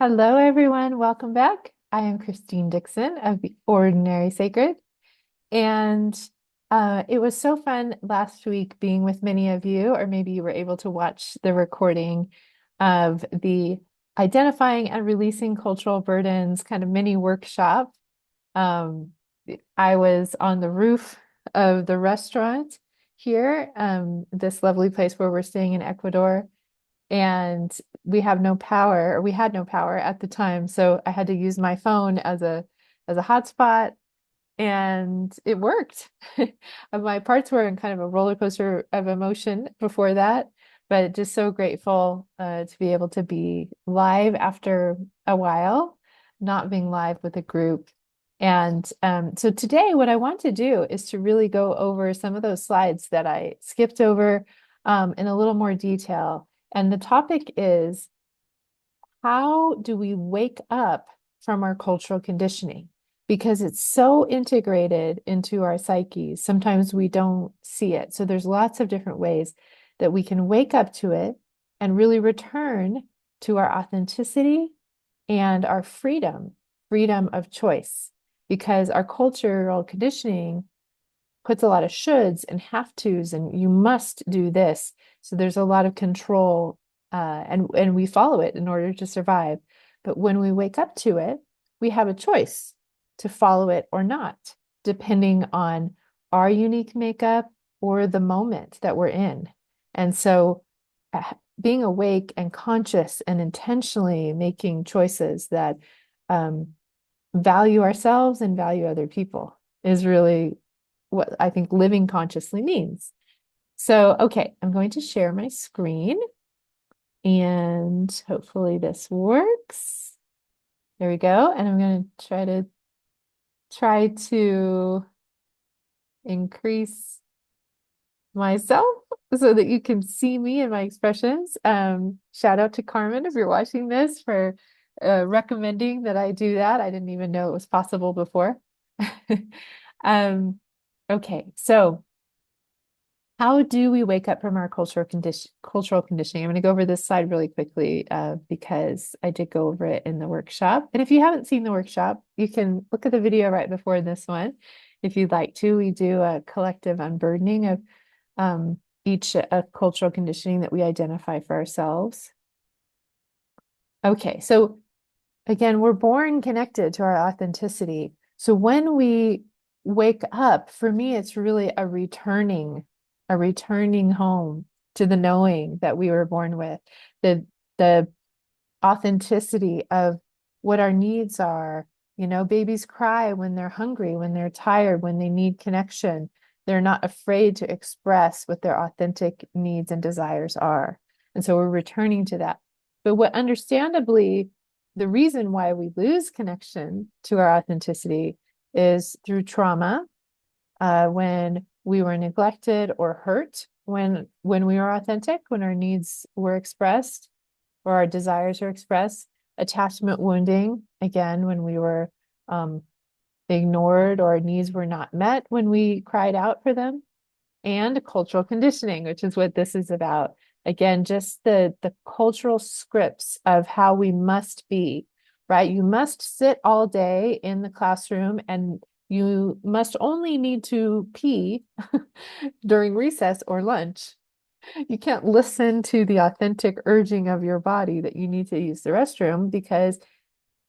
Hello, everyone. Welcome back. I am Christine Dixon of the Ordinary Sacred. And it was so fun last week being with many of you, or maybe you were able to watch the recording of the Identifying and Releasing Cultural Burdens kind of mini workshop. Um, I was on the roof of the restaurant here, this lovely place where we're staying in Ecuador, and we have no power, or we had no power at the time, so I had to use my phone as a hotspot, and it worked. My parts were in kind of a roller coaster of emotion before that, but just so grateful to be able to be live after a while, not being live with a group. And so today, what I want to do is to really go over some of those slides that I skipped over in a little more detail. And the topic is, how do we wake up from our cultural conditioning? Because it's so integrated into our psyches, sometimes we don't see it. So there's lots of different ways that we can wake up to it and really return to our authenticity and our freedom of choice. Because our cultural conditioning puts a lot of shoulds and have tos, and you must do this. So there's a lot of control, and we follow it in order to survive. But when we wake up to it, we have a choice to follow it or not, depending on our unique makeup or the moment that we're in. And so being awake and conscious and intentionally making choices that value ourselves and value other people is really what I think living consciously means. So, okay, I'm going to share my screen and hopefully this works. There we go. And I'm going to try to increase myself so that you can see me and my expressions. Shout out to Carmen if you're watching this for recommending that I do that. I didn't even know it was possible before. Okay, so how do we wake up from our cultural conditioning? I'm going to go over this slide really quickly because I did go over it in the workshop. And if you haven't seen the workshop, you can look at the video right before this one. If you'd like to, we do a collective unburdening of each cultural conditioning that we identify for ourselves. Okay, so again, we're born connected to our authenticity. So when we wake up, for me, it's really a returning home to the knowing that we were born with, the authenticity of what our needs are. You know, babies cry when they're hungry, when they're tired, when they need connection. They're not afraid to express what their authentic needs and desires are. And so we're returning to that. But what understandably, the reason why we lose connection to our authenticity is through trauma, when we were neglected or hurt, when we were authentic, when our needs were expressed or our desires are expressed, attachment wounding, again, when we were ignored or our needs were not met when we cried out for them, and cultural conditioning, which is what this is about. Again, just the cultural scripts of how we must be, right? You must sit all day in the classroom, and you must only need to pee during recess or lunch. You can't listen to the authentic urging of your body that you need to use the restroom because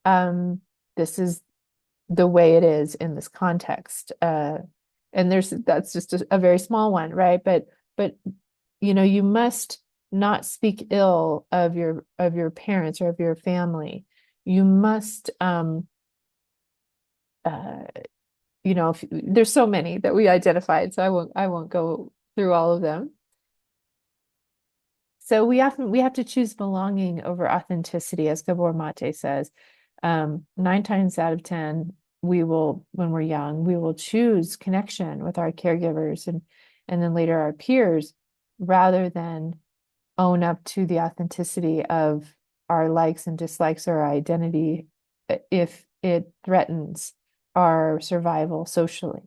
this is the way it is in this context. And that's just a very small one, right? But you know, you must not speak ill of your parents or of your family. You must uh you know, there's so many that we identified, so I won't go through all of them. So we have to choose belonging over authenticity, as Gabor Mate says. 9 times out of 10, when we're young, we will choose connection with our caregivers and then later our peers, rather than own up to the authenticity of our likes and dislikes or our identity if it threatens our survival socially.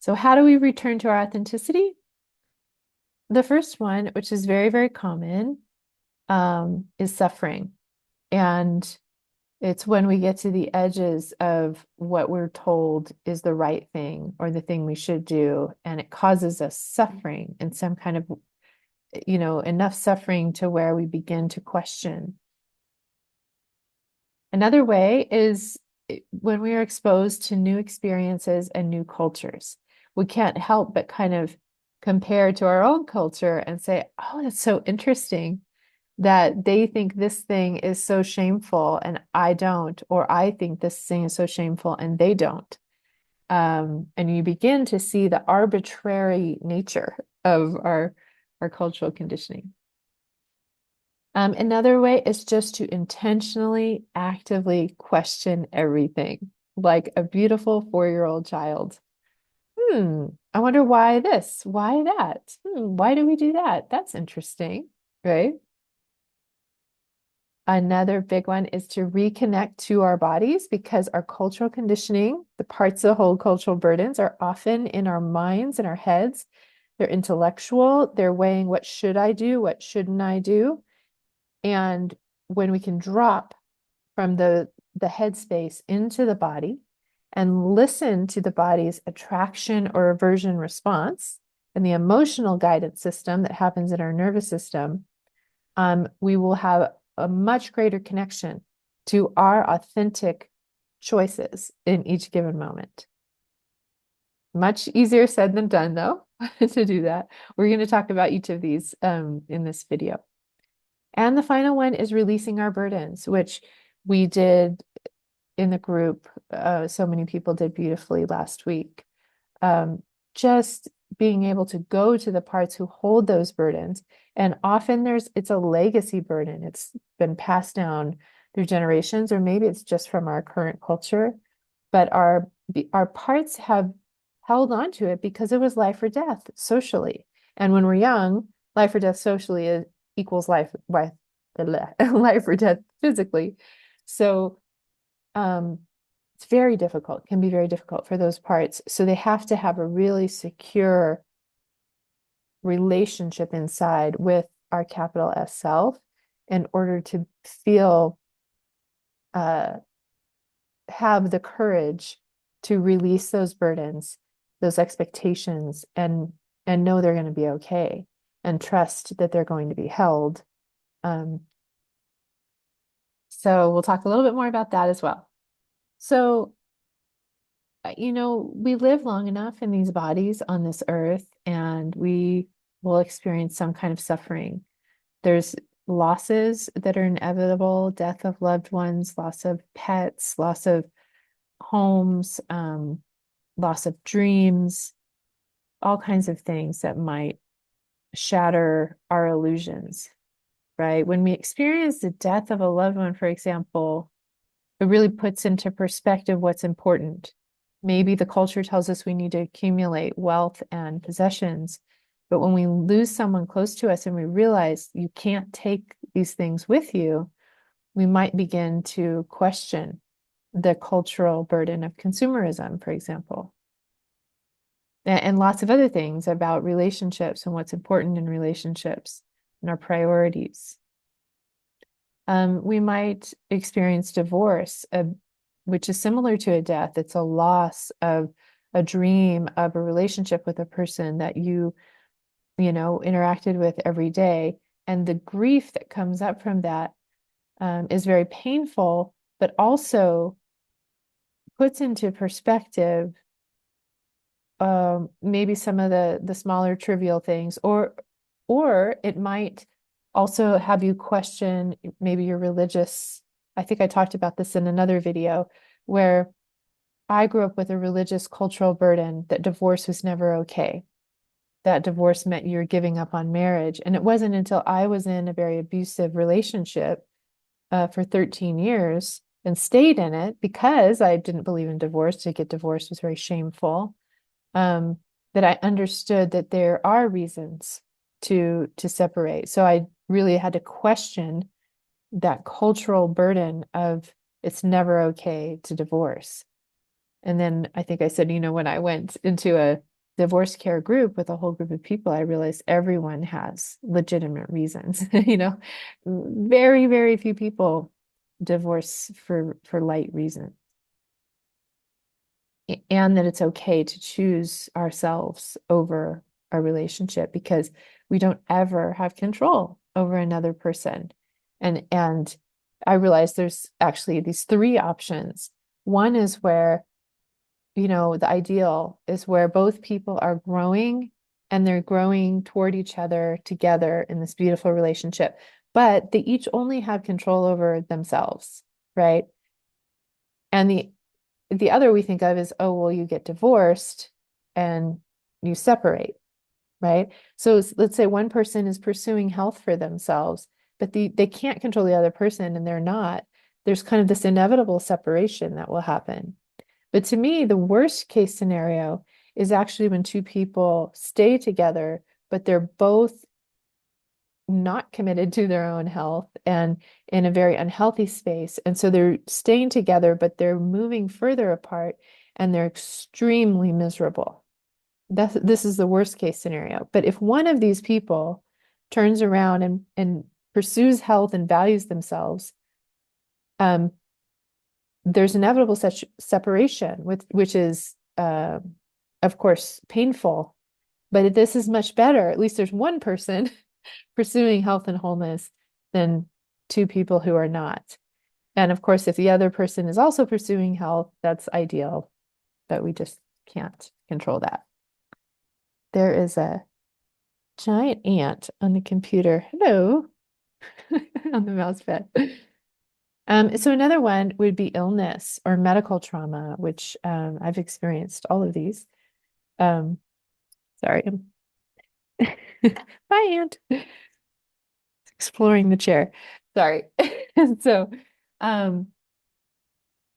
So how do we return to our authenticity? The first one, which is very, very common, is suffering. And it's when we get to the edges of what we're told is the right thing or the thing we should do, and it causes us suffering and some kind of, enough suffering to where we begin to question. Another way is when we are exposed to new experiences and new cultures. We can't help but kind of compare to our own culture and say, oh, that's so interesting that they think this thing is so shameful and I don't, or I think this thing is so shameful and they don't. And you begin to see the arbitrary nature of our cultural conditioning. Another way is just to intentionally, actively question everything, like a beautiful 4-year-old child. I wonder why this, why that? Why do we do that? That's interesting, right? Another big one is to reconnect to our bodies because our cultural conditioning, the parts of whole cultural burdens, are often in our minds and our heads. They're intellectual. They're weighing what should I do? What shouldn't I do? And when we can drop from the headspace into the body and listen to the body's attraction or aversion response and the emotional guidance system that happens in our nervous system, we will have a much greater connection to our authentic choices in each given moment. Much easier said than done, though, to do that. We're going to talk about each of these in this video. And the final one is releasing our burdens, which we did in the group. So many people did beautifully last week. Just being able to go to the parts who hold those burdens. And often it's a legacy burden. It's been passed down through generations, or maybe it's just from our current culture. But our parts have held on to it because it was life or death socially. And when we're young, life or death socially equals life or death physically. So it's very difficult, can be very difficult for those parts. So they have to have a really secure relationship inside with our capital S self in order to feel have the courage to release those burdens, those expectations, and know they're going to be okay, and trust that they're going to be held. So we'll talk a little bit more about that as well. So, we live long enough in these bodies on this earth, and we will experience some kind of suffering. There's losses that are inevitable, death of loved ones, loss of pets, loss of homes, loss of dreams, all kinds of things that might shatter our illusions, right? When we experience the death of a loved one, for example, it really puts into perspective what's important. Maybe the culture tells us we need to accumulate wealth and possessions, but when we lose someone close to us and we realize you can't take these things with you, we might begin to question the cultural burden of consumerism, for example, and lots of other things about relationships and what's important in relationships and our priorities. We might experience divorce, which is similar to a death. It's a loss of a dream of a relationship with a person that you interacted with every day. And the grief that comes up from that is very painful, but also puts into perspective maybe some of the smaller trivial things, or it might also have you question maybe your religious. I think I talked about this in another video where I grew up with a religious cultural burden that divorce was never okay, that divorce meant you're giving up on marriage. And it wasn't until I was in a very abusive relationship for 13 years and stayed in it because I didn't believe in divorce. To get divorced was very shameful. That I understood that there are reasons to separate. So I really had to question that cultural burden of it's never okay to divorce. And then I think I said, when I went into divorce care group with a whole group of people, I realized everyone has legitimate reasons. You know, very, very few people divorce for light reasons. And that it's okay to choose ourselves over a relationship because we don't ever have control over another person. And I realized there's actually these three options. One is where, you know, the ideal is where both people are growing and they're growing toward each other together in this beautiful relationship, but they each only have control over themselves, right? And the other we think of is, oh, well, you get divorced and you separate, right? So let's say one person is pursuing health for themselves, but they can't control the other person and they're not. There's kind of this inevitable separation that will happen. But to me, the worst case scenario is actually when two people stay together, but they're both not committed to their own health and in a very unhealthy space. And so they're staying together, but they're moving further apart and they're extremely miserable. This is the worst case scenario. But if one of these people turns around and pursues health and values themselves, um, there's inevitable such separation, which is, of course, painful. But this is much better. At least there's one person pursuing health and wholeness than two people who are not. And of course, if the other person is also pursuing health, that's ideal, but we just can't control that. There is a giant ant on the computer. Hello, on the mouse pad. So another one would be illness or medical trauma, which I've experienced all of these. Um, sorry. Bye, ant. Exploring the chair. Sorry. So, um,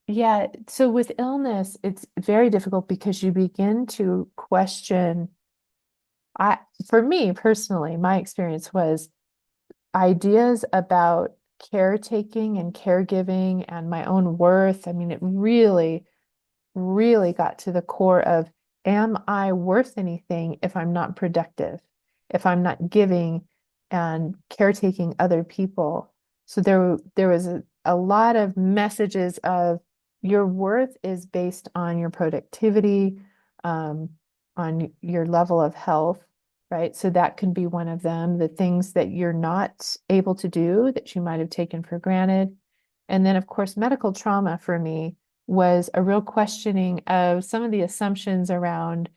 yeah, so with illness, it's very difficult because you begin to question. I, for me personally, my experience was ideas about caretaking and caregiving and my own worth. I mean, it really got to the core of, am I worth anything if I'm not productive, if I'm not giving and caretaking other people? So there was a lot of messages of your worth is based on your productivity, um, on your level of health, right? So that can be one of them, the things that you're not able to do that you might have taken for granted. And then, of course, medical trauma for me was a real questioning of some of the assumptions around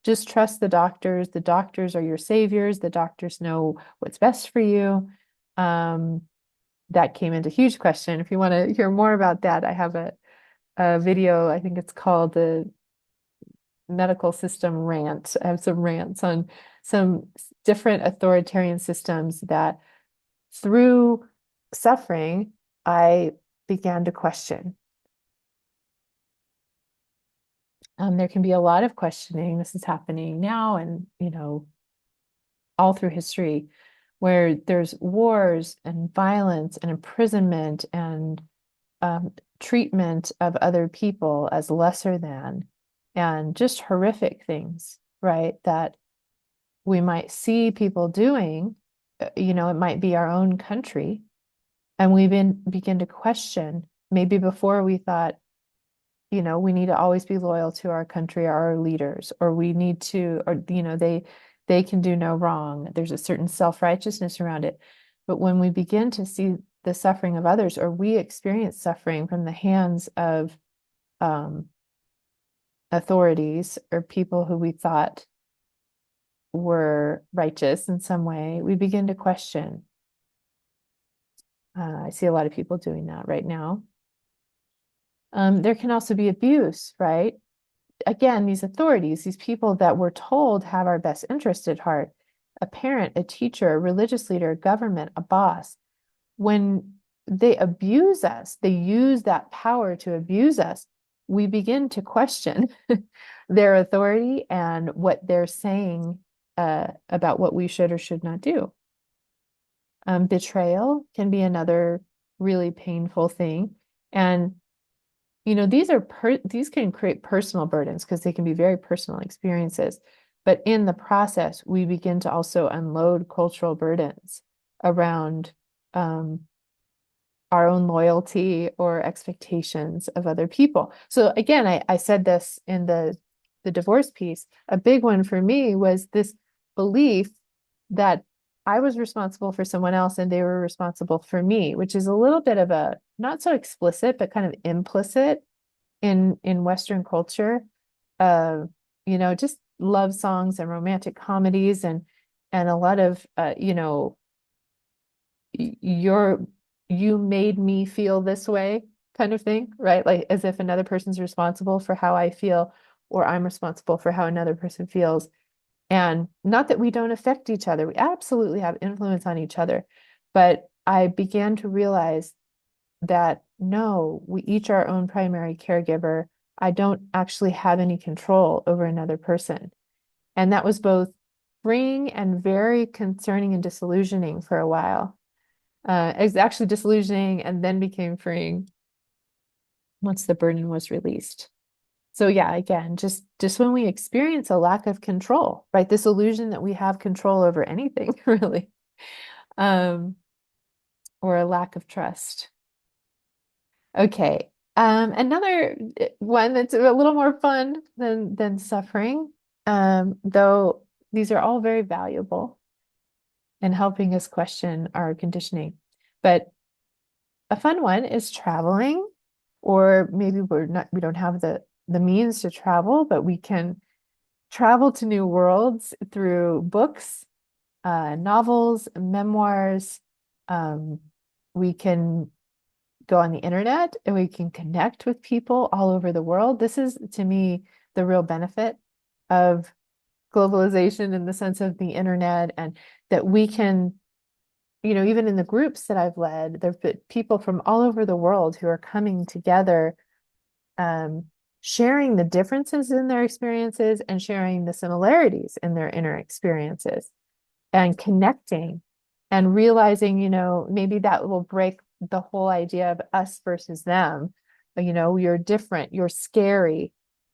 just trust the doctors. The doctors are your saviors. The doctors know what's best for you. That came into huge question. If you want to hear more about that, I have a video, I think it's called the medical system rant. I have some rants on some different authoritarian systems that through suffering, I began to question. There can be a lot of questioning. This is happening now and, you know, all through history where there's wars and violence and imprisonment and treatment of other people as lesser than and just horrific things, right? That we might see people doing, you know, it might be our own country. And we begin to question, maybe before we thought, you know, we need to always be loyal to our country, our leaders, or we need to, or, you know, they can do no wrong. There's a certain self-righteousness around it. But when we begin to see the suffering of others, or we experience suffering from the hands of authorities or people who we thought were righteous in some way, we begin to question. I see a lot of people doing that right now. There can also be abuse, right? Again, these authorities, these people that we're told have our best interest at heart, a parent, a teacher, a religious leader, a government, a boss, when they abuse us, they use that power to abuse us, we begin to question their authority and what they're saying about what we should or should not do. Betrayal can be another really painful thing. And you know, these can create personal burdens because they can be very personal experiences. But in the process, we begin to also unload cultural burdens around our own loyalty or expectations of other people. So again, I said this in the divorce piece. A big one for me was this belief that I was responsible for someone else and they were responsible for me, which is a little bit of a not so explicit, but kind of implicit in Western culture. Uh, just love songs and romantic comedies and a lot of you're you made me feel this way kind of thing, right? Like as if another person's responsible for how I feel, or I'm responsible for how another person feels. And not that we don't affect each other, we absolutely have influence on each other. But I began to realize that no, we each are our own primary caregiver. I don't actually have any control over another person. And that was both freeing and very concerning and disillusioning for a while. It's actually disillusioning and then became freeing once the burden was released. So yeah, again, just when we experience a lack of control, right? This illusion that we have control over anything, really, um, or a lack of trust. Okay. Another one that's a little more fun than suffering, though these are all very valuable in helping us question our conditioning. But a fun one is traveling, or maybe we don't have the means to travel, but we can travel to new worlds through books, novels, memoirs. Um, we can go on the internet and we can connect with people all over the world. This is, to me, the real benefit of globalization in the sense of the internet, and that we can, even in the groups that I've led, there've been people from all over the world who are coming together, um, sharing the differences in their experiences and sharing the similarities in their inner experiences and connecting and realizing, maybe that will break the whole idea of us versus them. You're different, you're scary.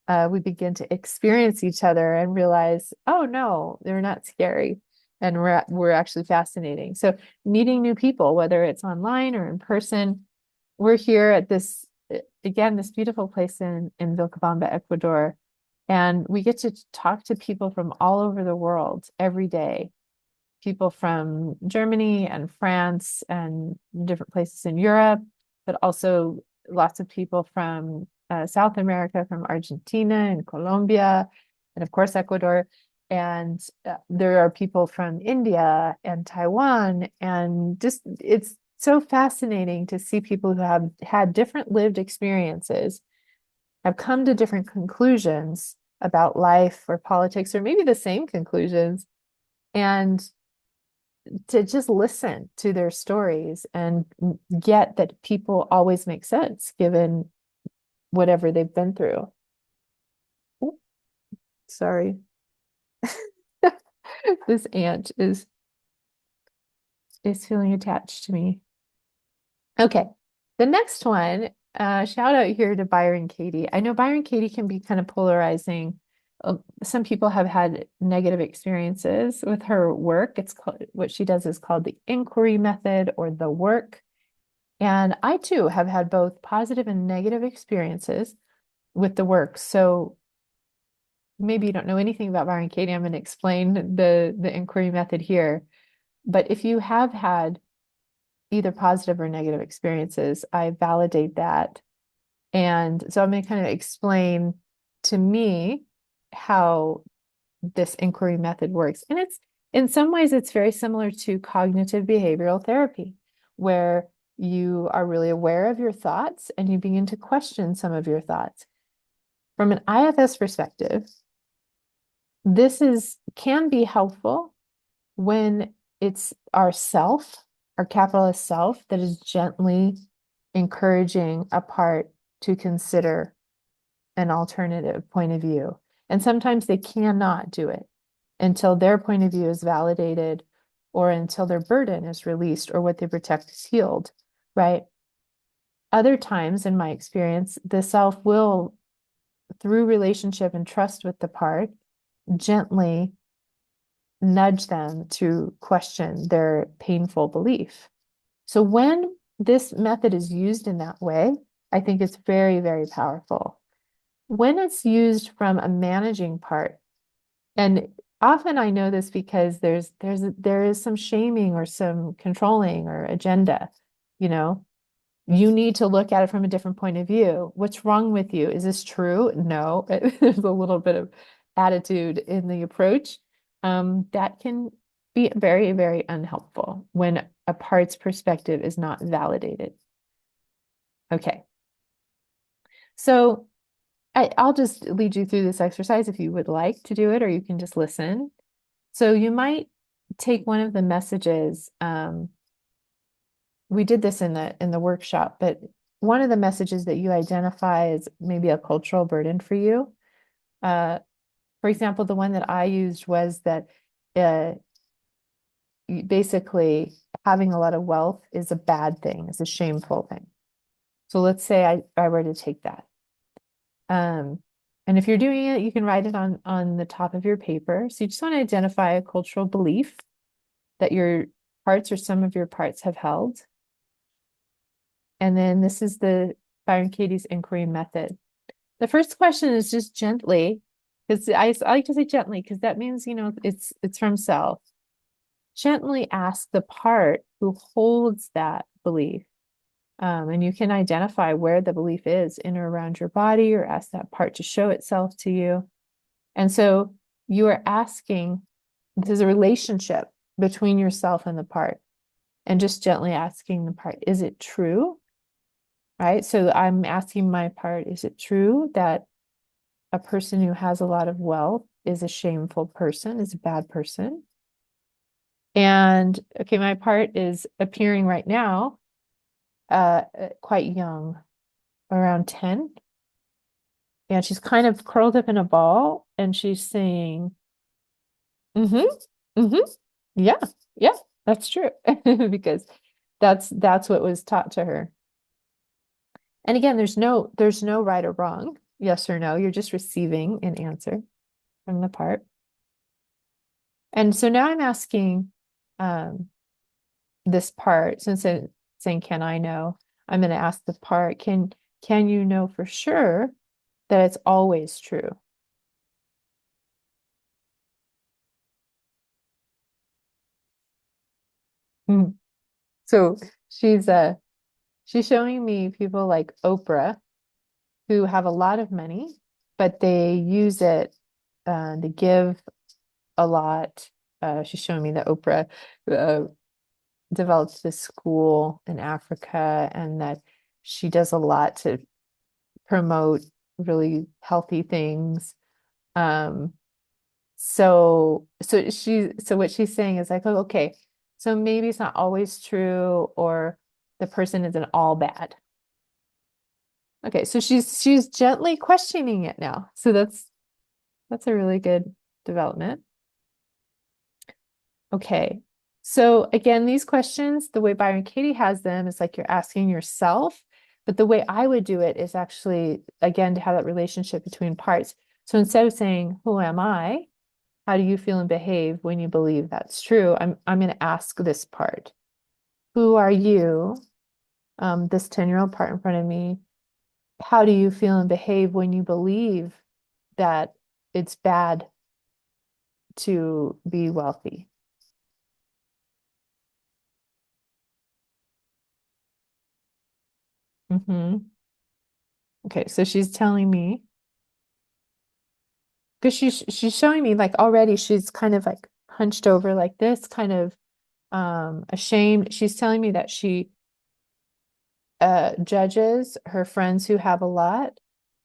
We begin to experience each other and realize, oh no, they're not scary. And we're actually fascinating. So meeting new people, whether it's online or in person, we're here at this, again, this beautiful place in Vilcabamba, Ecuador. And we get to talk to people from all over the world every day, people from Germany and France and different places in Europe, but also lots of people from South America, from Argentina and Colombia, and of course, Ecuador. And there are people from India and Taiwan. And just it's so fascinating to see people who have had different lived experiences, have come to different conclusions about life or politics, or maybe the same conclusions, and to just listen to their stories and get that people always make sense given whatever they've been through. Ooh, sorry. This ant is feeling attached to me. Okay. The next one, shout out here to Byron Katie. I know Byron Katie can be kind of polarizing. Some people have had negative experiences with her work. It's called, what she does is called the inquiry method or the work. And I too have had both positive and negative experiences with the work. So maybe you don't know anything about Byron Katie. I'm going to explain the inquiry method here. But if you have had either positive or negative experiences, I validate that. And so I'm going to kind of explain, to me, how this inquiry method works. And it's, in some ways, it's very similar to cognitive behavioral therapy, where you are really aware of your thoughts and you begin to question some of your thoughts. From an IFS perspective, can be helpful when it's our self, our capital S self, that is gently encouraging a part to consider an alternative point of view. And sometimes they cannot do it until their point of view is validated, or until their burden is released, or what they protect is healed, right? Other times, in my experience, the self will, through relationship and trust with the part, gently nudge them to question their painful belief. So when this method is used in that way, I think it's very, very powerful. When it's used from a managing part, and often I know this because there is some shaming or some controlling or agenda, you know. You need to look at it from a different point of view. What's wrong with you? Is this true? No. There's a little bit of attitude in the approach. That can be very, very unhelpful when a part's perspective is not validated. Okay. So I'll just lead you through this exercise if you would like to do it, or you can just listen. So you might take one of the messages. We did this in the workshop, but one of the messages that you identify as maybe a cultural burden for you. For example, the one that I used was that basically having a lot of wealth is a bad thing, is a shameful thing. So let's say I were to take that. And if you're doing it, you can write it on the top of your paper. So you just want to identify a cultural belief that your parts or some of your parts have held. And then this is the Byron Katie's inquiry method. The first question is just gently, because I like to say gently, because that means, it's from self. Gently ask the part who holds that belief. And you can identify where the belief is in or around your body, or ask that part to show itself to you. And so you are asking, there's a relationship between yourself and the part, and just gently asking the part, is it true? Right? So I'm asking my part, is it true that a person who has a lot of wealth is a shameful person, is a bad person? And okay, my part is appearing right now quite young, around 10. And she's kind of curled up in a ball and she's saying, mm-hmm, mm-hmm, yeah, yeah, that's true. Because that's what was taught to her. And again, there's no right or wrong, yes or no. You're just receiving an answer from the part. And so now I'm asking this part, since it's saying, can I know? I'm going to ask the part, can you know for sure that it's always true? Hmm. So she's showing me people like Oprah who have a lot of money, but they use it to give a lot. She's showing me that Oprah uh, developed this school in Africa, and that she does a lot to promote really healthy things. Um, so what she's saying is like, oh, okay, so maybe it's not always true, or the person isn't all bad. Okay, so she's gently questioning it now. So that's a really good development. Okay. So again, these questions, the way Byron Katie has them is like you're asking yourself, but the way I would do it is actually, again, to have that relationship between parts. So instead of saying, who am I? How do you feel and behave when you believe that's true? I'm going to ask this part. Who are you? This 10-year-old part in front of me. How do you feel and behave when you believe that it's bad to be wealthy? Okay, so she's telling me, because she's showing me like already she's kind of like hunched over like this, kind of ashamed. She's telling me that she judges her friends who have a lot,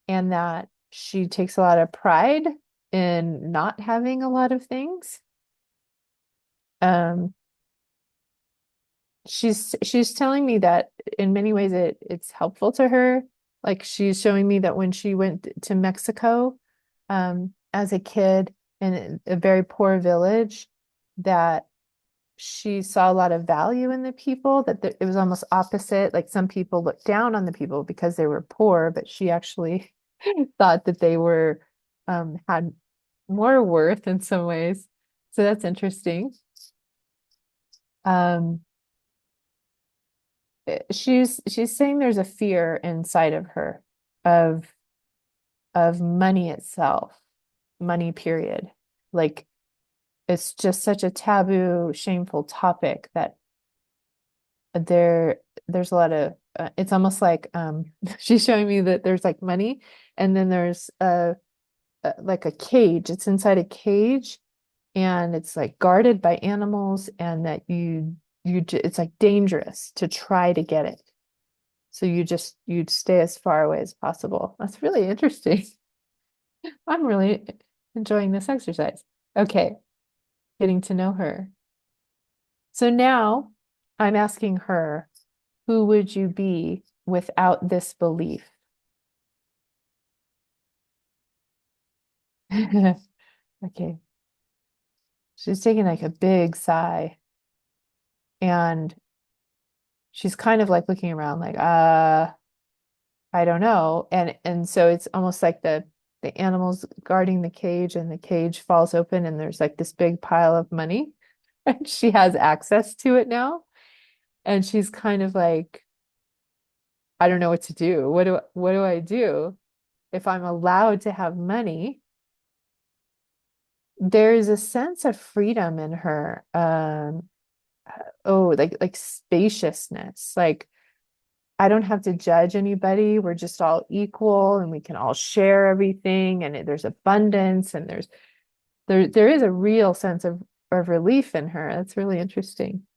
and that she takes a lot of pride in not having a lot of things. Um, she's telling me that in many ways it's helpful to her. Like she's showing me that when she went to Mexico as a kid in a very poor village, that she saw a lot of value in the people, that it was almost opposite. Like some people looked down on the people because they were poor, but she actually thought that they were had more worth in some ways. So that's interesting. Um, she's saying there's a fear inside of her of money itself, money period. Like it's just such a taboo, shameful topic that there there's a lot of it's almost like she's showing me that there's like money and then there's like a cage. It's inside a cage and it's like guarded by animals and that it's like dangerous to try to get it. So you'd stay as far away as possible. That's really interesting. I'm really enjoying this exercise. Okay, getting to know her. So now I'm asking her, who would you be without this belief? Okay. She's taking like a big sigh and she's kind of like looking around like, I don't know. And so it's almost like the animals guarding the cage and the cage falls open and there's like this big pile of money and she has access to it now. And she's kind of like, I don't know what to do. What do I do? If I'm allowed to have money, there's a sense of freedom in her. Oh, like spaciousness. Like I don't have to judge anybody. We're just all equal and we can all share everything and there's abundance and there is a real sense of relief in her. That's really interesting.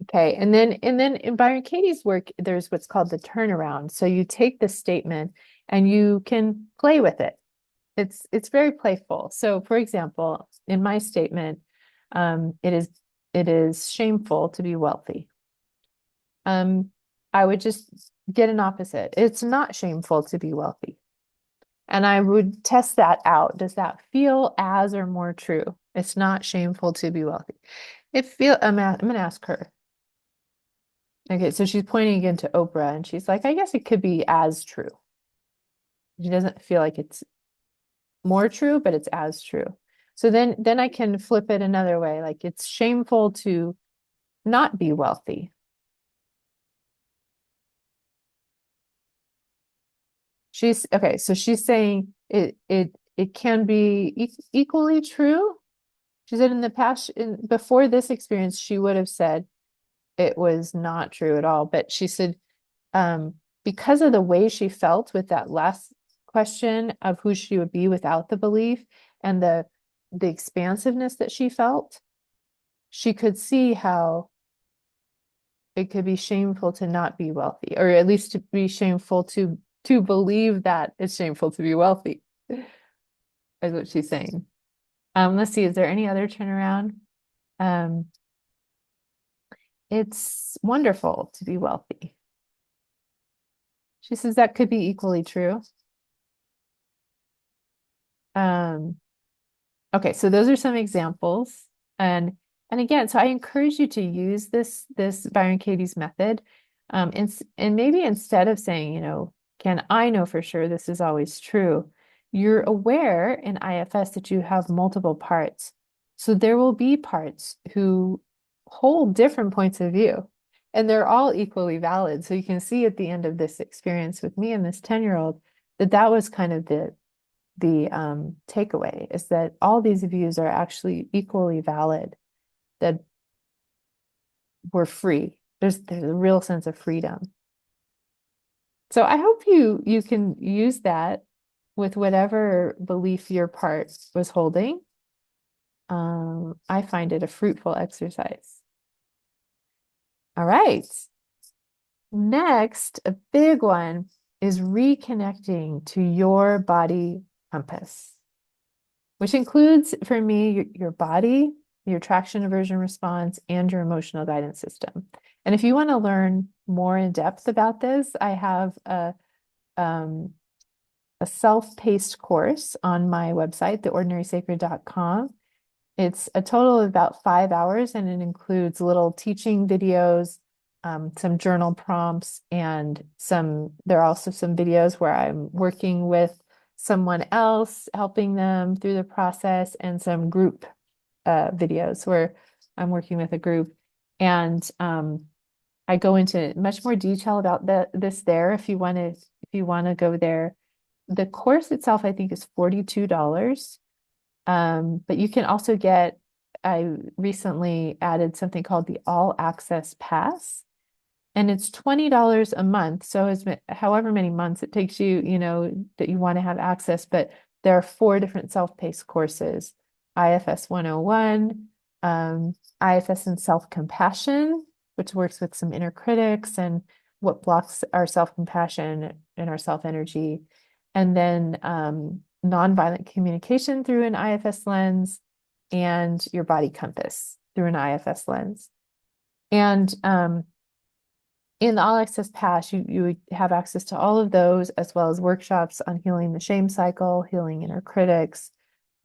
Okay, and then in Byron Katie's work, there's what's called the turnaround. So you take the statement and you can play with it. It's very playful. So for example, in my statement, it is shameful to be wealthy. Um, I would just get an opposite. It's not shameful to be wealthy. And I would test that out. Does that feel as or more true? It's not shameful to be wealthy. I'm gonna ask her. Okay, so she's pointing again to Oprah and she's like, I guess it could be as true. She doesn't feel like it's more true, but it's as true. So then I can flip it another way. Like it's shameful to not be wealthy. She's okay, so she's saying it can be equally true. She said in the past, before this experience, she would have said it was not true at all. But she said, um, because of the way she felt with that last question of who she would be without the belief and the expansiveness that she felt, she could see how it could be shameful to not be wealthy, or at least to be shameful to believe that it's shameful to be wealthy, is what she's saying. Let's see, is there any other turnaround? Um, it's wonderful to be wealthy. She says that could be equally true. Um, okay, so those are some examples. And again, so I encourage you to use this Byron Katie's method. And maybe instead of saying, can I know for sure this is always true? You're aware in IFS that you have multiple parts. So there will be parts who hold different points of view, and they're all equally valid. So you can see at the end of this experience with me and this 10-year-old that that was kind of the takeaway is that all these views are actually equally valid, that we're free. There's a real sense of freedom. So I hope you can use that with whatever belief your part was holding. I find it a fruitful exercise. All right. Next, a big one is reconnecting to your body compass, which includes for me your body, your traction aversion response, and your emotional guidance system. And if you want to learn more in depth about this, I have a self-paced course on my website, theordinarysacred.com. It's a total of about 5 hours, and it includes little teaching videos, some journal prompts, and there are also some videos where I'm working with someone else helping them through the process, and some group videos where I'm working with a group. And I go into much more detail about this there if you want to go there. The course itself, I think, is $42. But you can also I recently added something called the All Access Pass, and it's $20 a month. So however many months it takes you, that you want to have access. But there are 4 different self-paced courses: IFS 101, IFS in Self-Compassion, which works with some inner critics and what blocks our self-compassion and our self-energy, and then nonviolent communication through an IFS lens, and your body compass through an IFS lens. And in the All Access Pass, you would have access to all of those, as well as workshops on healing the shame cycle, healing inner critics,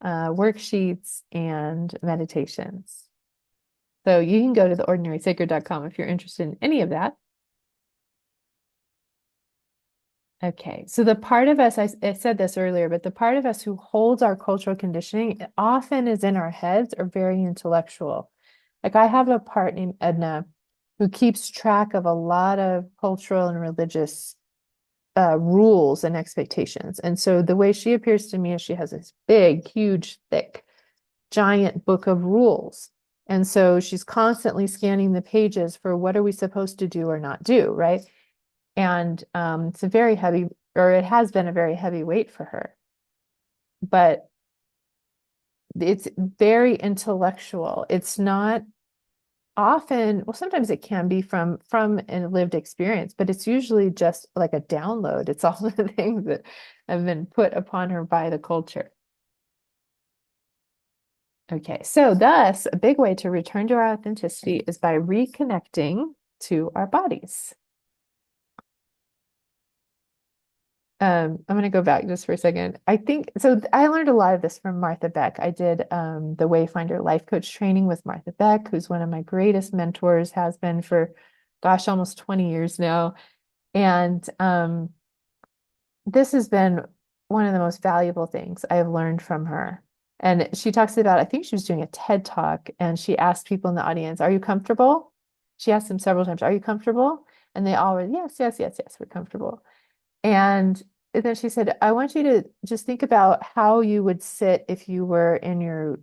worksheets, and meditations. So you can go to theordinarysacred.com if you're interested in any of that. Okay, so the part of us, I said this earlier, but the part of us who holds our cultural conditioning often is in our heads or very intellectual. Like I have a part named Edna who keeps track of a lot of cultural and religious rules and expectations. And so the way she appears to me is she has this big, huge, thick, giant book of rules. And so she's constantly scanning the pages for what are we supposed to do or not do, right? And it's a very heavy, or it has been a very heavy weight for her. But it's very intellectual. It's not often, well, sometimes it can be from a lived experience, but it's usually just like a download. It's all the things that have been put upon her by the culture. Okay, so thus, a big way to return to our authenticity is by reconnecting to our bodies. I'm going to go back just for a second. I think so. I learned a lot of this from Martha Beck. I did the Wayfinder Life Coach training with Martha Beck, who's one of my greatest mentors, has been for, gosh, almost 20 years now. And this has been one of the most valuable things I have learned from her. And she talks about, I think she was doing a TED Talk, and she asked people in the audience, "Are you comfortable?" She asked them several times, "Are you comfortable?" And they all were, "Yes, yes, yes, yes, we're comfortable." And then she said, "I want you to just think about how you would sit if you were in your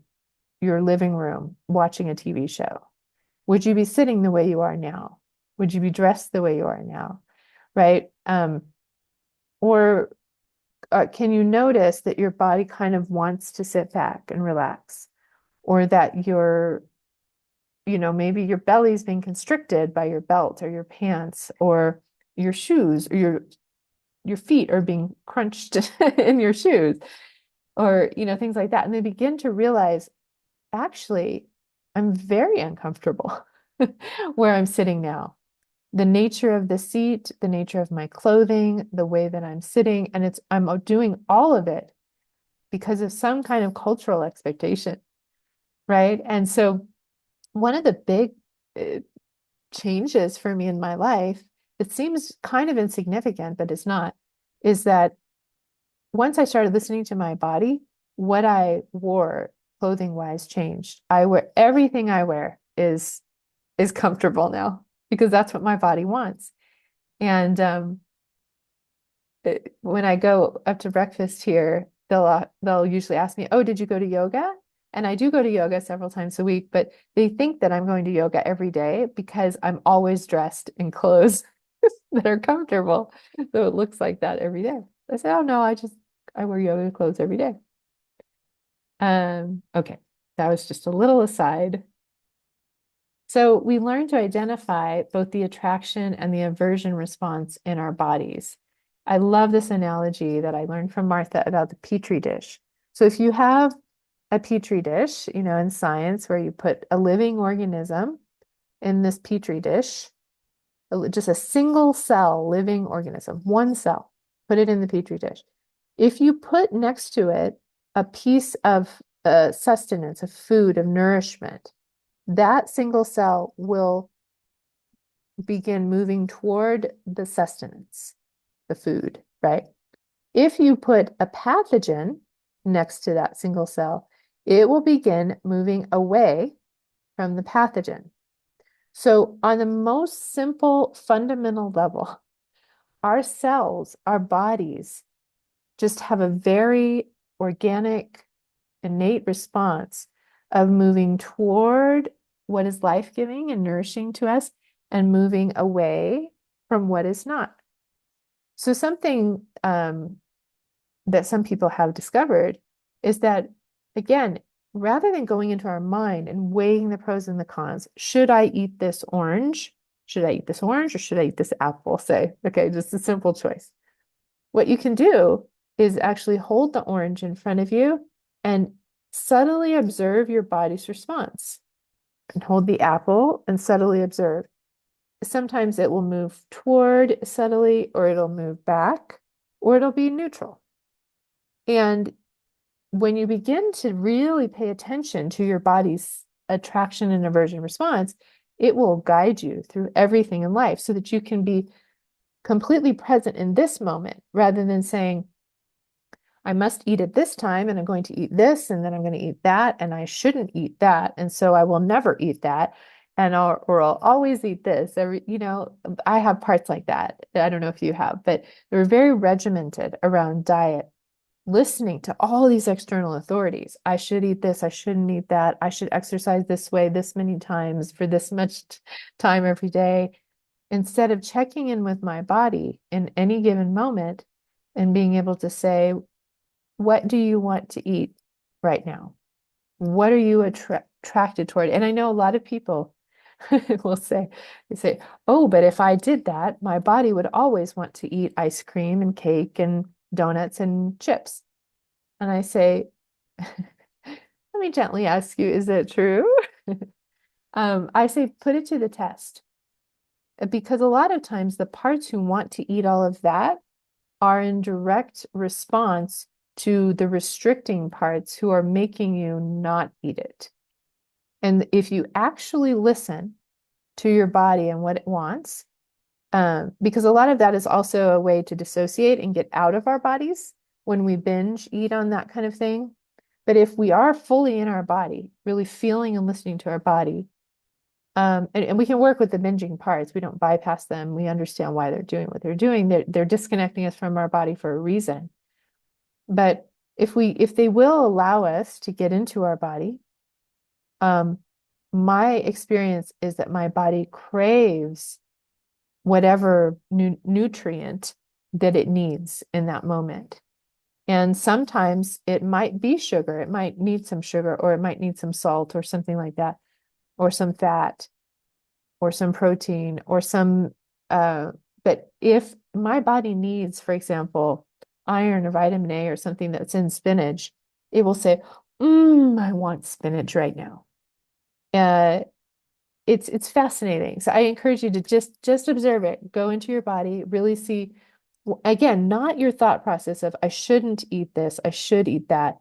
living room watching a TV show. Would you be sitting the way you are now? Would you be dressed the way you are now? Right? Or can you notice that your body kind of wants to sit back and relax? Or that maybe your belly's being constricted by your belt or your pants or your shoes, or your feet are being crunched in your shoes, or things like that." And they begin to realize, actually, I'm very uncomfortable where I'm sitting now. The nature of the seat, the nature of my clothing, the way that I'm sitting, and I'm doing all of it because of some kind of cultural expectation, right? And so one of the big changes for me in my life, it seems kind of insignificant, but it's not, is that once I started listening to my body, what I wore clothing wise changed. Everything I wear is comfortable now because that's what my body wants. And when I go up to breakfast here, they'll usually ask me, "Oh, did you go to yoga?" And I do go to yoga several times a week, but they think that I'm going to yoga every day because I'm always dressed in clothes that are comfortable. So it looks like that every day. I said, "Oh no, I wear yoga clothes every day." Okay, that was just a little aside. So we learn to identify both the attraction and the aversion response in our bodies. I love this analogy that I learned from Martha about the petri dish. So if you have a petri dish, in science, where you put a living organism in this petri dish, just a single cell living organism, one cell, put it in the petri dish. If you put next to it a piece of sustenance, of food, of nourishment, that single cell will begin moving toward the sustenance, the food, right? If you put a pathogen next to that single cell, it will begin moving away from the pathogen. So, on the most simple fundamental level, our cells, our bodies, just have a very organic, innate response of moving toward what is life-giving and nourishing to us and moving away from what is not. So something that some people have discovered is that, again, rather than going into our mind and weighing the pros and the cons, should I eat this orange? Should I eat this orange or should I eat this apple? Say, okay, just a simple choice. What you can do is actually hold the orange in front of you and subtly observe your body's response. And hold the apple and subtly observe. Sometimes it will move toward subtly, or it'll move back, or it'll be neutral. And when you begin to really pay attention to your body's attraction and aversion response, it will guide you through everything in life so that you can be completely present in this moment rather than saying, I must eat at this time and I'm going to eat this and then I'm going to eat that and I shouldn't eat that. And so I will never eat that. And I'll always eat this. I have parts like that. I don't know if you have, but they're very regimented around diet, listening to all these external authorities. I should eat this. I shouldn't eat that. I should exercise this way this many times for this much time every day, instead of checking in with my body in any given moment and being able to say, what do you want to eat right now? What are you attracted toward? And I know a lot of people will say, oh, but if I did that, my body would always want to eat ice cream and cake and donuts and chips. And I say, let me gently ask you, is it true? I say, put it to the test. Because a lot of times the parts who want to eat all of that are in direct response to the restricting parts who are making you not eat it. And if you actually listen to your body and what it wants, because a lot of that is also a way to dissociate and get out of our bodies when we binge eat on that kind of thing. But if we are fully in our body, really feeling and listening to our body, and we can work with the binging parts. We don't bypass them. We understand why they're doing what they're doing. They're disconnecting us from our body for a reason. But if they will allow us to get into our body, my experience is that my body craves whatever nutrient that it needs in that moment. And sometimes it might be sugar. It might need some sugar, or it might need some salt or something like that, or some fat or some protein or some but if my body needs, for example, iron or vitamin A or something that's in spinach, it will say, I want spinach right now. It's fascinating. So I encourage you to just observe it, go into your body, really see, again, not your thought process of I shouldn't eat this, I should eat that.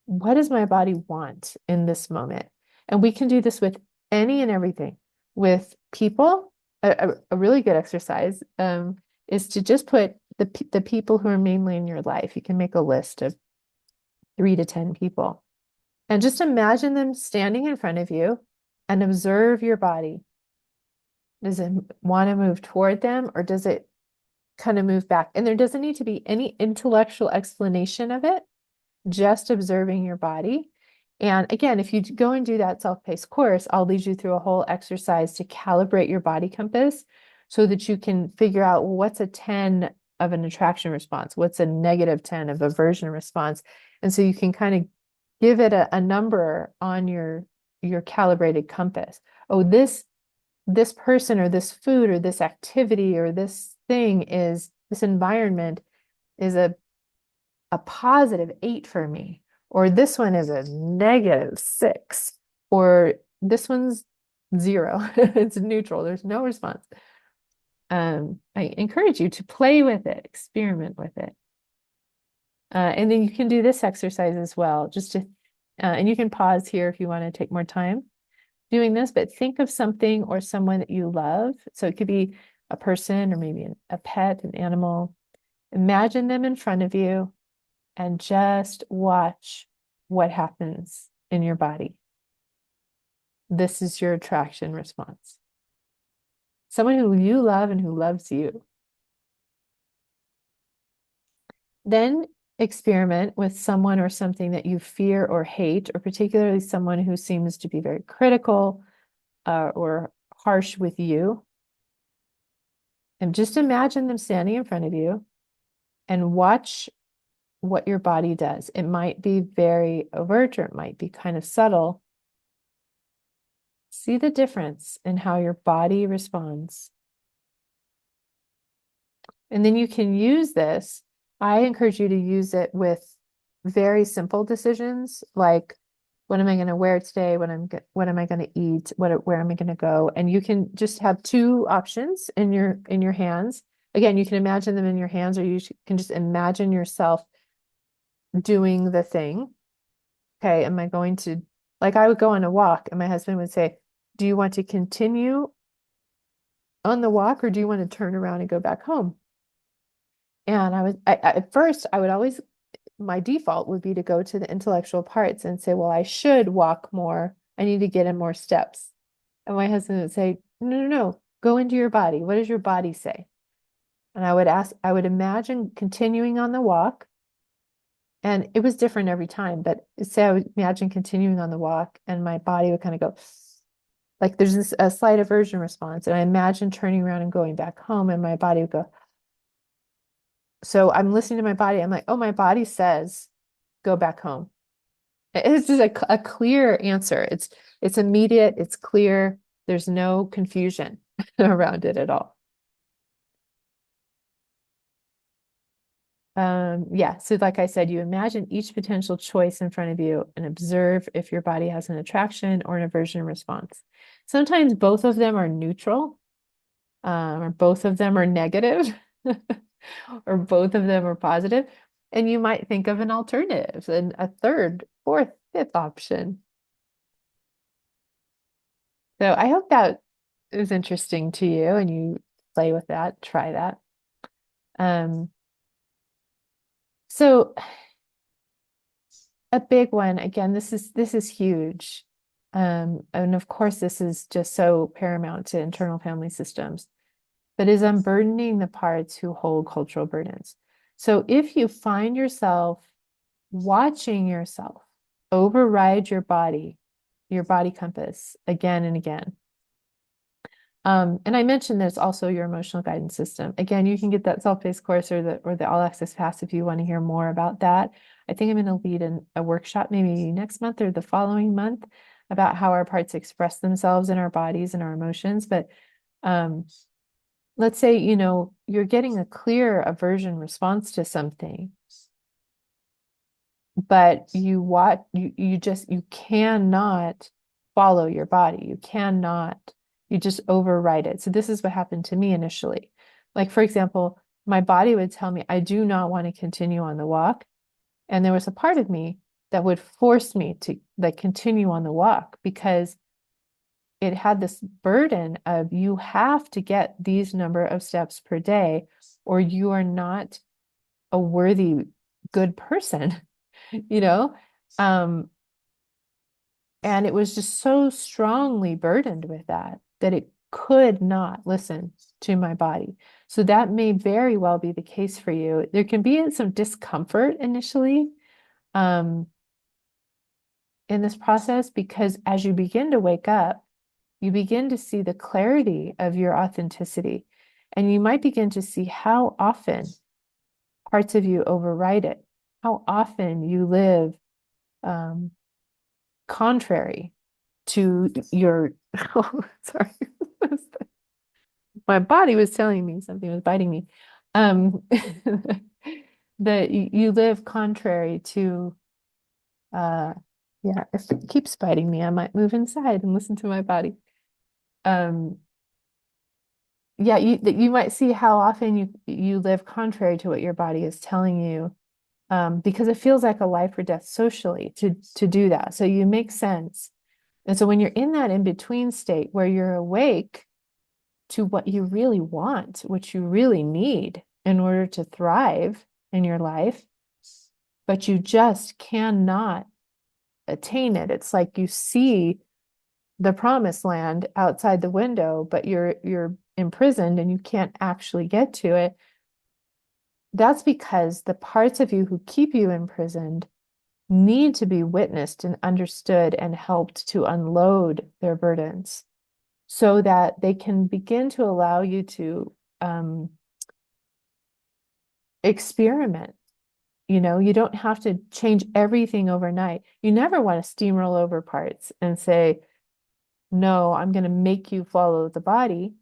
What does my body want in this moment? And we can do this with any and everything. With people, a really good exercise is to just put the people who are mainly in your life. You can make a list of 3 to 10 people and just imagine them standing in front of you and observe your body. Does it want to move toward them or does it kind of move back? And there doesn't need to be any intellectual explanation of it, just observing your body. And again, if you go and do that self-paced course, I'll lead you through a whole exercise to calibrate your body compass so that you can figure out, well, what's a 10 of an attraction response? What's a negative 10 of aversion response? And so you can kind of give it a number on your calibrated compass. Oh, this person or this food or this activity or this environment is a positive 8 for me, or this one is a negative 6, or this one's 0. It's neutral. There's no response. I encourage you to play with it, experiment with it. And then you can do this exercise as well, and you can pause here if you want to take more time doing this, but think of something or someone that you love. So it could be a person or maybe a pet, an animal, Imagine them in front of you and just watch what happens in your body. This is your attraction response. Someone who you love and who loves you. Then experiment with someone or something that you fear or hate, or particularly someone who seems to be very critical or harsh with you. And just imagine them standing in front of you and watch what your body does. It might be very overt or it might be kind of subtle. See the difference in how your body responds. And then you can use this. I encourage you to use it with very simple decisions like what am I going to wear today? What am I going to eat? Where am I going to go? And you can just have two options in your hands. Again, you can imagine them in your hands, or you can just imagine yourself doing the thing. Okay, am I going to, like I would go on a walk and my husband would say, do you want to continue on the walk or do you want to turn around and go back home? And at first I would always, my default would be to go to the intellectual parts and say, well, I should walk more. I need to get in more steps. And my husband would say, no, no, no, go into your body. What does your body say? And I would imagine continuing on the walk. And it was different every time, but say I would imagine continuing on the walk and my body would kind of go, like there's a slight aversion response. And I imagine turning around and going back home and my body would go. So I'm listening to my body. I'm like, oh, my body says, go back home. It's just a clear answer. It's immediate. It's clear. There's no confusion around it at all. Yeah, so like I said, you imagine each potential choice in front of you and observe if your body has an attraction or an aversion response. Sometimes both of them are neutral, or both of them are negative, or both of them are positive, and you might think of an alternative and a third, fourth, fifth option. So I hope that is interesting to you and you play with that, try that. Um, so a big one, again, this is huge. And of course, this is just so paramount to internal family systems, but is unburdening the parts who hold cultural burdens. So if you find yourself watching yourself override your body compass again and again. And I mentioned there's also your emotional guidance system. Again, you can get that self-paced course or the all access pass if you want to hear more about that. I think I'm going to lead a workshop maybe next month or the following month about how our parts express themselves in our bodies and our emotions. But let's say, you're getting a clear aversion response to something, but you cannot follow your body. You just override it. So this is what happened to me initially. Like, for example, my body would tell me, I do not want to continue on the walk. And there was a part of me that would force me to like continue on the walk because it had this burden of you have to get these number of steps per day or you are not a worthy, good person, you know? And it was just so strongly burdened with that it could not listen to my body. So that may very well be the case for you. There can be some discomfort initially in this process because as you begin to wake up, you begin to see the clarity of your authenticity. And you might begin to see how often parts of you override it, how often you live contrary to your, oh, sorry. My body was telling me something was biting me. That you live contrary to, yeah, if it keeps biting me, I might move inside and listen to my body. Yeah, you might see how often you live contrary to what your body is telling you, because it feels like a life or death socially to do that. So you make sense. And so when you're in that in-between state where you're awake to what you really want, what you really need in order to thrive in your life, but you just cannot attain it. It's like you see the promised land outside the window, but you're imprisoned and you can't actually get to it. That's because the parts of you who keep you imprisoned need to be witnessed and understood and helped to unload their burdens so that they can begin to allow you to experiment. You don't have to change everything overnight. You never want to steamroll over parts and say, no, I'm going to make you follow the body.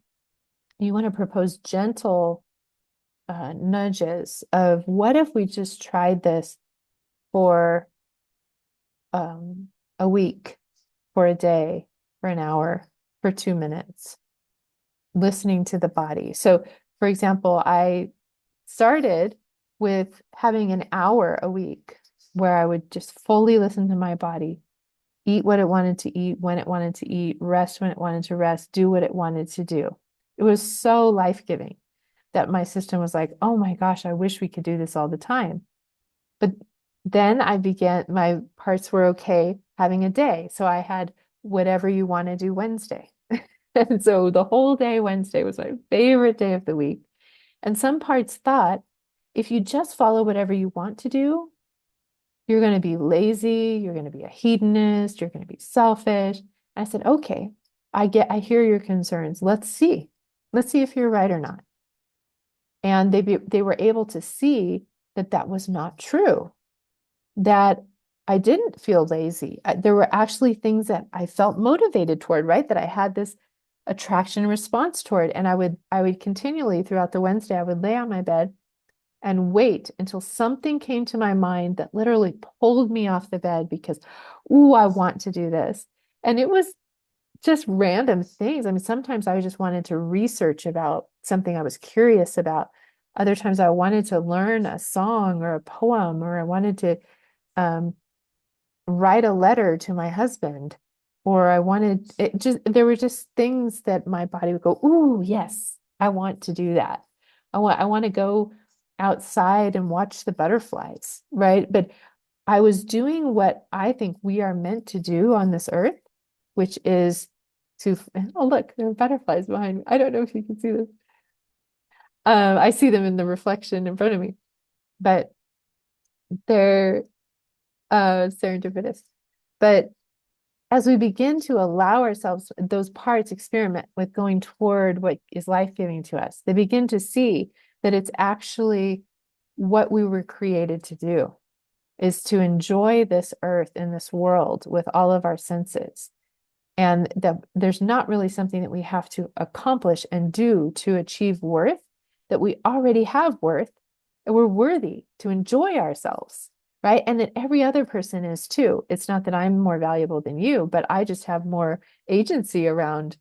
You want to propose gentle nudges of what if we just tried this for a week, for a day, for an hour, for 2 minutes, listening to the body. So, for example, I started with having an hour a week where I would just fully listen to my body, eat what it wanted to eat, when it wanted to eat, rest when it wanted to rest, do what it wanted to do. It was so life-giving that my system was like, oh my gosh, I wish we could do this all the time. But then my parts were okay having a day. So I had whatever you want to do Wednesday. And so the whole day Wednesday was my favorite day of the week. And some parts thought if you just follow whatever you want to do, you're going to be lazy, you're going to be a hedonist, you're going to be selfish. I said, okay, I hear your concerns. Let's see. Let's see if you're right or not. And they were able to see that that was not true, that I didn't feel lazy. There were actually things that I felt motivated toward, right? That I had this attraction response toward. And I would continually throughout the Wednesday, I would lay on my bed and wait until something came to my mind that literally pulled me off the bed because, ooh, I want to do this. And it was just random things. I mean, sometimes I just wanted to research about something I was curious about. Other times I wanted to learn a song or a poem, or I wanted to write a letter to my husband, or I wanted it just, there were just things that my body would go, ooh, yes, I want to do that. I want to go outside and watch the butterflies, right? But I was doing what I think we are meant to do on this earth, which is to, oh, look, there are butterflies behind me. I don't know if you can see this. I see them in the reflection in front of me, but they're serendipitous. But as we begin to allow ourselves, those parts experiment with going toward what is life-giving to us, they begin to see that it's actually what we were created to do, is to enjoy this earth and this world with all of our senses. And that there's not really something that we have to accomplish and do to achieve worth, that we already have worth, and we're worthy to enjoy ourselves, right? And that every other person is too. It's not that I'm more valuable than you, but I just have more agency around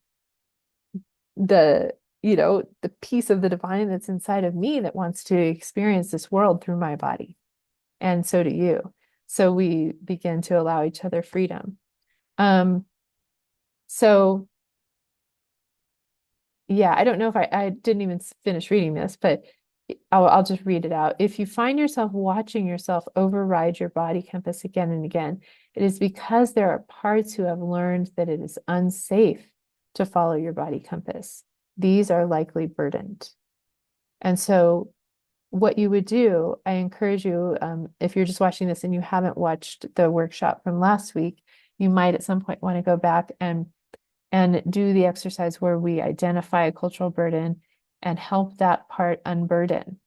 the, the piece of the divine that's inside of me that wants to experience this world through my body. And so do you. So we begin to allow each other freedom. So yeah, I don't know if I didn't even finish reading this, but I'll just read it out. If you find yourself watching yourself override your body compass again and again, it is because there are parts who have learned that it is unsafe to follow your body compass. These are likely burdened. And so what you would do, I encourage you, if you're just watching this and you haven't watched the workshop from last week, you might at some point want to go back and do the exercise where we identify a cultural burden and help that part unburden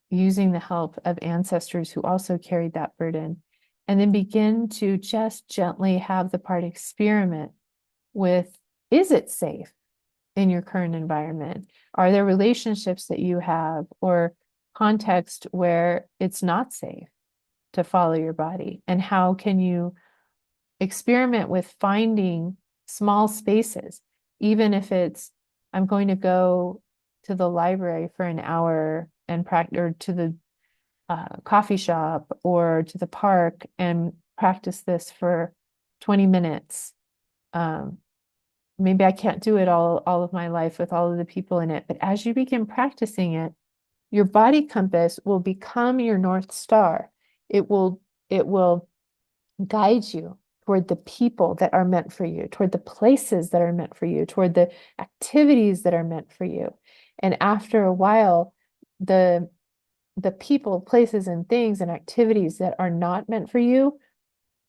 using the help of ancestors who also carried that burden. And then begin to just gently have the part experiment with, is it safe in your current environment? Are there relationships that you have or context where it's not safe to follow your body? And how can you experiment with finding small spaces, even if it's, I'm going to go to the library for an hour and practice, or to the coffee shop or to the park and practice this for 20 minutes. Maybe I can't do it all of my life with all of the people in it, but as you begin practicing it, your body compass will become your North Star. It will guide you toward the people that are meant for you, toward the places that are meant for you, toward the activities that are meant for you. And after a while, the people, places, and things and activities that are not meant for you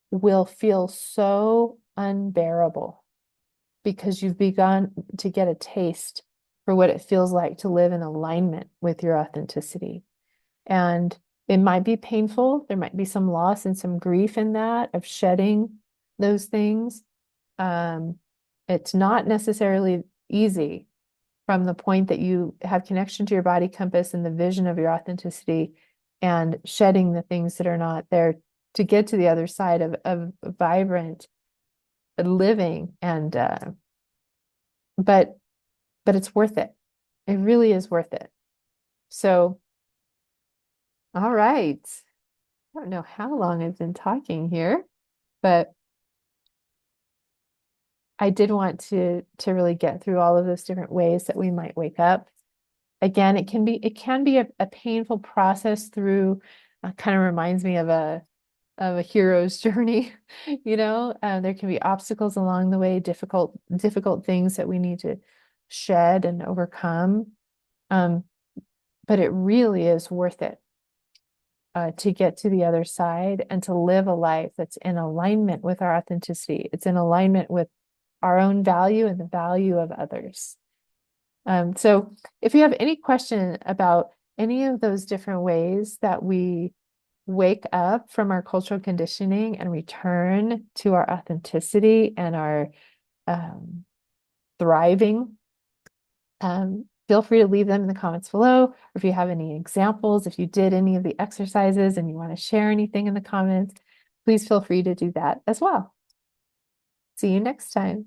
will feel so unbearable because you've begun to get a taste for what it feels like to live in alignment with your authenticity. And it might be painful. There might be some loss and some grief in that of shedding those things. It's not necessarily easy from the point that you have connection to your body compass and the vision of your authenticity and shedding the things that are not there to get to the other side of vibrant living. And but it's worth it. It really is worth it. So, all right. I don't know how long I've been talking here, but I did want to really get through all of those different ways that we might wake up. Again, it can be a painful process through kind of reminds me of a hero's journey. There can be obstacles along the way, difficult things that we need to shed and overcome. But it really is worth it to get to the other side and to live a life that's in alignment with our authenticity. It's in alignment with our own value and the value of others. So if you have any question about any of those different ways that we wake up from our cultural conditioning and return to our authenticity and our thriving, feel free to leave them in the comments below. Or if you have any examples, if you did any of the exercises and you want to share anything in the comments, please feel free to do that as well. See you next time.